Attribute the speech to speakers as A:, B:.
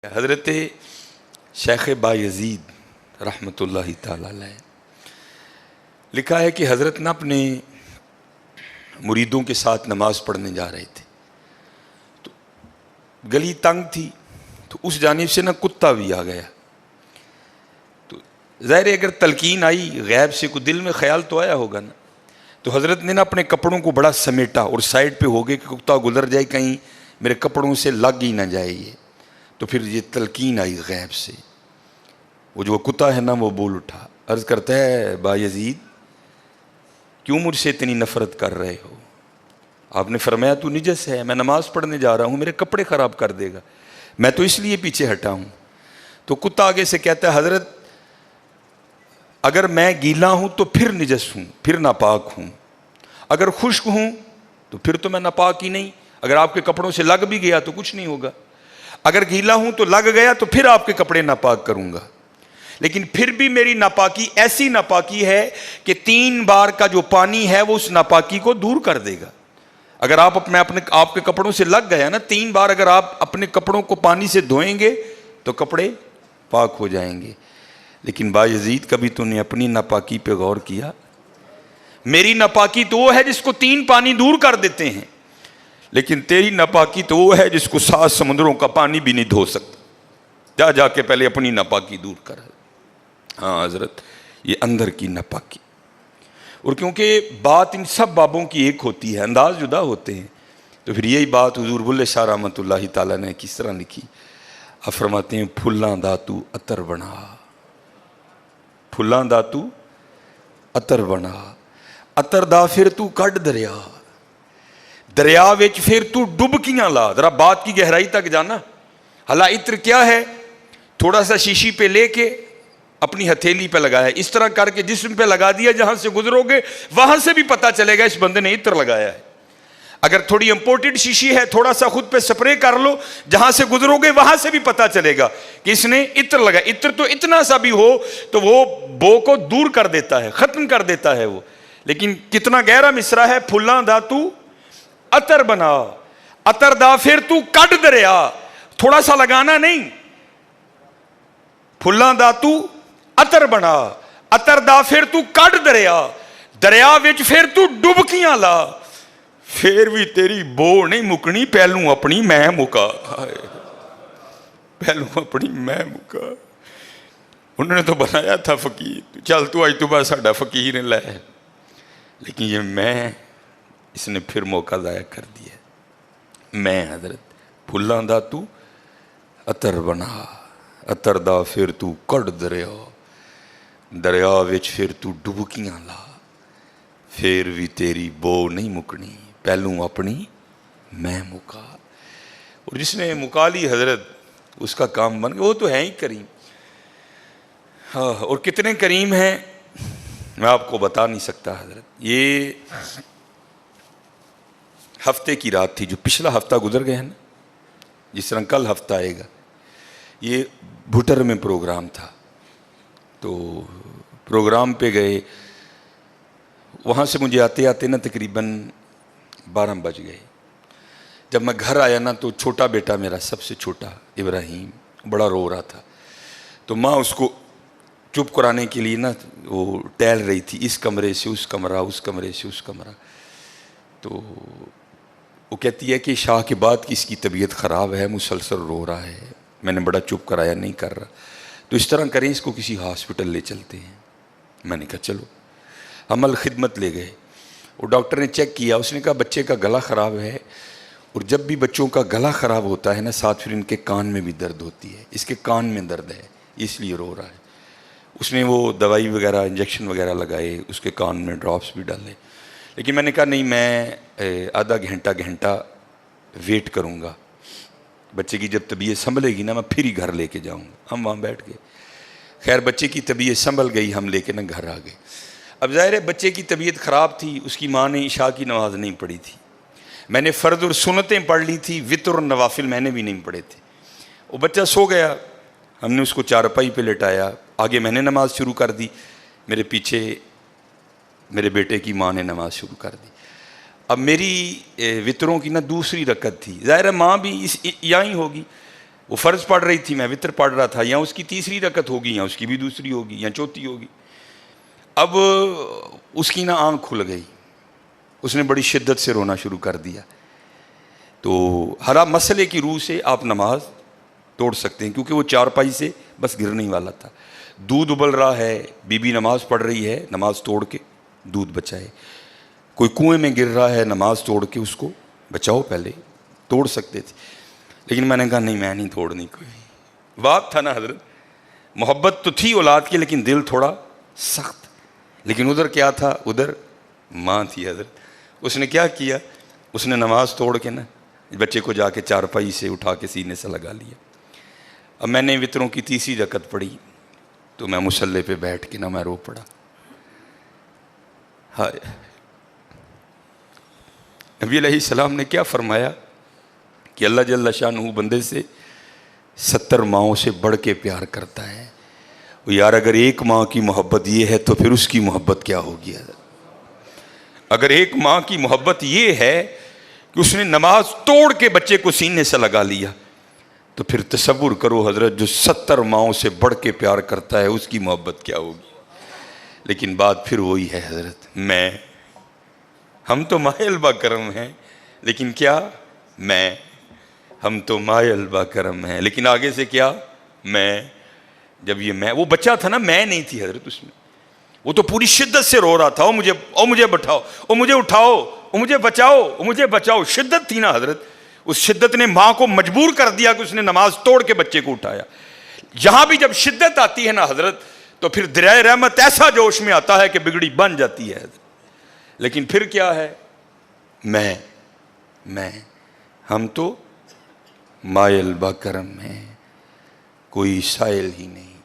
A: حضرت شیخ بایزید رحمۃ اللہ تعالی علیہ لکھا ہے کہ حضرت نے اپنے مریدوں کے ساتھ نماز پڑھنے جا رہے تھے تو گلی تنگ تھی تو اس جانب سے کتا بھی آ گیا. تو ظاہر ہے اگر تلقین آئی غیب سے کوئی دل میں خیال تو آیا ہوگا نا. تو حضرت نے اپنے کپڑوں کو بڑا سمیٹا اور سائڈ پہ ہو گئے کہ کتا گزر جائے کہیں میرے کپڑوں سے لگ ہی نہ جائے یہ. تو پھر یہ تلقین آئی غیب سے. وہ جو کتا ہے نا وہ بول اٹھا, عرض کرتا ہے بایزید کیوں مجھ سے اتنی نفرت کر رہے ہو؟ آپ نے فرمایا تو نجس ہے, میں نماز پڑھنے جا رہا ہوں, میرے کپڑے خراب کر دے گا, میں تو اس لیے پیچھے ہٹا ہوں. تو کتا آگے سے کہتا ہے حضرت اگر میں گیلا ہوں تو پھر نجس ہوں, پھر ناپاک ہوں, اگر خشک ہوں تو پھر تو میں ناپاک ہی نہیں, اگر آپ کے کپڑوں سے لگ بھی گیا تو کچھ نہیں ہوگا, اگر گیلا ہوں تو لگ گیا تو پھر آپ کے کپڑے ناپاک کروں گا. لیکن پھر بھی میری ناپاکی ایسی ناپاکی ہے کہ 3 بار کا جو پانی ہے وہ اس ناپاکی کو دور کر دے گا. اگر آپ کے کپڑوں سے لگ گیا نا 3 بار, اگر آپ اپنے کپڑوں کو پانی سے دھوئیں گے تو کپڑے پاک ہو جائیں گے. لیکن بایزید کبھی تو نے اپنی ناپاکی پہ غور کیا؟ میری ناپاکی تو وہ ہے جس کو 3 پانی دور کر دیتے ہیں, لیکن تیری ناپاکی تو وہ ہے جس کو 7 سمندروں کا پانی بھی نہیں دھو سکتا. جا کے پہلے اپنی ناپاکی دور کر. ہاں حضرت یہ اندر کی ناپاکی. اور کیونکہ بات ان سب بابوں کی ایک ہوتی ہے, انداز جدا ہوتے ہیں, تو پھر یہی بات حضور بلے شاہ رحمۃ اللہ تعالیٰ نے کس طرح لکھی. آپ فرماتے ہیں پھلاں داتو عطر بنا, پھلاں داتو عطر بنا, عطر دا پھر تو کڈ دریا, دریا وچ پھر تو ڈبکیاں لا. ذرا بات کی گہرائی تک جانا. حالا عطر کیا ہے؟ تھوڑا سا شیشی پہ لے کے اپنی ہتھیلی پہ لگایا, اس طرح کر کے جسم پہ لگا دیا, جہاں سے گزرو گے وہاں سے بھی پتہ چلے گا اس بندے نے عطر لگایا ہے. اگر تھوڑی امپورٹڈ شیشی ہے تھوڑا سا خود پہ سپرے کر لو, جہاں سے گزرو گے وہاں سے بھی پتہ چلے گا کہ اس نے عطر لگایا. عطر تو اتنا سا بھی ہو تو وہ بو کو دور کر دیتا ہے, ختم کر دیتا ہے وہ. لیکن کتنا گہرا مصرع ہے, پھلاں دا تو عطر بنا, عطر دا پھر تو کڈ دریا. تھوڑا سا لگانا نہیں, پھلاں دا تو عطر بنا, عطر دا پھر تو کڈ دریا, دریا وچ پھر تو ڈبکیاں لا, پھر بھی تیری بو نہیں مکنی, پہلوں اپنی میں مکا. پہلوں اپنی میں مکا. انہوں نے تو بنایا تھا فقیر, چل تو آج تو بس ساڈا فقیر لے, لیکن یہ میں اس نے پھر موقع ضائع کر دیا. میں حضرت پھلاں دا تو عطر بنا, عطر دا پھر تو کڈ دریا, دریا وچ پھر تو ڈبکیاں لا, پھر بھی تیری بو نہیں مکنی, پہلوں اپنی میں مکا. اور جس نے مکا لی حضرت اس کا کام بن گیا. وہ تو ہے ہی کریم. ہاں, اور کتنے کریم ہیں میں آپ کو بتا نہیں سکتا حضرت. یہ ہفتے کی رات تھی, جو پچھلا ہفتہ گزر گیا ہے نا, جس طرح کل ہفتہ آئے گا, یہ بھٹر میں پروگرام تھا. تو پروگرام پہ گئے, وہاں سے مجھے آتے آتے نا تقریباً 12 بج گئے. جب میں گھر آیا نا تو چھوٹا بیٹا میرا, سب سے چھوٹا ابراہیم, بڑا رو رہا تھا. تو ماں اس کو چپ کرانے کے لیے نا وہ ٹہل رہی تھی, اس کمرے سے اس کمرہ, اس کمرے سے اس کمرہ. تو وہ کہتی ہے کہ شاہ کے بعد کی اس کی طبیعت خراب ہے, مسلسل رو رہا ہے. میں نے بڑا چپ کرایا, نہیں کر رہا. تو اس طرح کریں, اس کو کسی ہاسپٹل لے چلتے ہیں. میں نے کہا چلو. عمل خدمت لے گئے, اور ڈاکٹر نے چیک کیا, اس نے کہا بچے کا گلا خراب ہے, اور جب بھی بچوں کا گلا خراب ہوتا ہے نا ساتھ پھر ان کے کان میں بھی درد ہوتی ہے, اس کے کان میں درد ہے اس لیے رو رہا ہے. اس نے وہ دوائی وغیرہ انجیکشن وغیرہ لگائے, اس کے کان میں ڈراپس بھی ڈالے. لیکن میں نے کہا نہیں, میں آدھا گھنٹہ ویٹ کروں گا, بچے کی جب طبیعت سنبھلے گی نا میں پھر ہی گھر لے کے جاؤں گا. ہم وہاں بیٹھ گئے. خیر بچے کی طبیعت سنبھل گئی, ہم لے کے نا گھر آ گئے. اب ظاہر ہے بچے کی طبیعت خراب تھی, اس کی ماں نے عشاء کی نماز نہیں پڑھی تھی, میں نے فرض اور سنتیں پڑھ لی تھی, وتر اور نوافل میں نے بھی نہیں پڑھے تھے. وہ بچہ سو گیا, ہم نے اس کو چارپائی پہ لٹایا, آگے میں نے نماز شروع کر دی, میرے پیچھے میرے بیٹے کی ماں نے نماز شروع کر دی. اب میری وطروں کی نا دوسری رکعت تھی, ظاہر ہے ماں بھی یہاں ہی ہوگی, وہ فرض پڑھ رہی تھی، میں وطر پڑھ رہا تھا، یا اس کی تیسری رکعت ہوگی یا اس کی بھی دوسری ہوگی یا چوتھی ہوگی. اب اس کی نا آنکھ کھل گئی، اس نے بڑی شدت سے رونا شروع کر دیا. تو ہر مسئلے کی روح سے آپ نماز توڑ سکتے ہیں، کیونکہ وہ چارپائی سے بس گرنے ہی والا تھا. دودھ ابل رہا ہے، بی بی نماز پڑھ رہی ہے، نماز توڑ کے دودھ بچائے. کوئی کنویں میں گر رہا ہے، نماز توڑ کے اس کو بچاؤ. پہلے توڑ سکتے تھے، لیکن میں نے کہا نہیں، میں نہیں توڑنی. کوئی بات تھا نا حضرت، محبت تو تھی اولاد کی لیکن دل تھوڑا سخت. لیکن ادھر کیا تھا؟ ادھر ماں تھی حضرت. اس نے کیا کیا؟ اس نے نماز توڑ کے نا بچے کو جا کے چارپائی سے اٹھا کے سینے سے لگا لیا. اب میں نے وطروں کی تیسری رکعت پڑھی تو میں مصلی پہ بیٹھ کے نا میں رو پڑا. ہائے، نبی علیہ السلام نے کیا فرمایا کہ اللہ جل شانہ بندے سے 70 ماؤں سے بڑھ کے پیار کرتا ہے. یار اگر ایک ماں کی محبت یہ ہے تو پھر اس کی محبت کیا ہوگی؟ اگر ایک ماں کی محبت یہ ہے کہ اس نے نماز توڑ کے بچے کو سینے سے لگا لیا، تو پھر تصور کرو حضرت، جو 70 ماؤں سے بڑھ کے پیار کرتا ہے اس کی محبت کیا ہوگی. لیکن بات پھر وہی ہے حضرت، ہم تو مائل با کرم ہیں، لیکن کیا ہم تو مائل با کرم ہیں، لیکن آگے سے کیا؟ جب یہ وہ بچہ تھا نا، میں نہیں تھی حضرت اس میں. وہ تو پوری شدت سے رو رہا تھا، مجھے بٹھاؤ، مجھے اٹھاؤ، مجھے بچاؤ، مجھے بچاؤ. شدت تھی نا حضرت، اس شدت نے ماں کو مجبور کر دیا کہ اس نے نماز توڑ کے بچے کو اٹھایا. یہاں بھی جب شدت آتی ہے نا حضرت، تو پھر دریائے رحمت ایسا جوش میں آتا ہے کہ بگڑی بن جاتی ہے. لیکن پھر کیا ہے؟ ہم تو مائل با کرم ہیں، کوئی سائل ہی نہیں.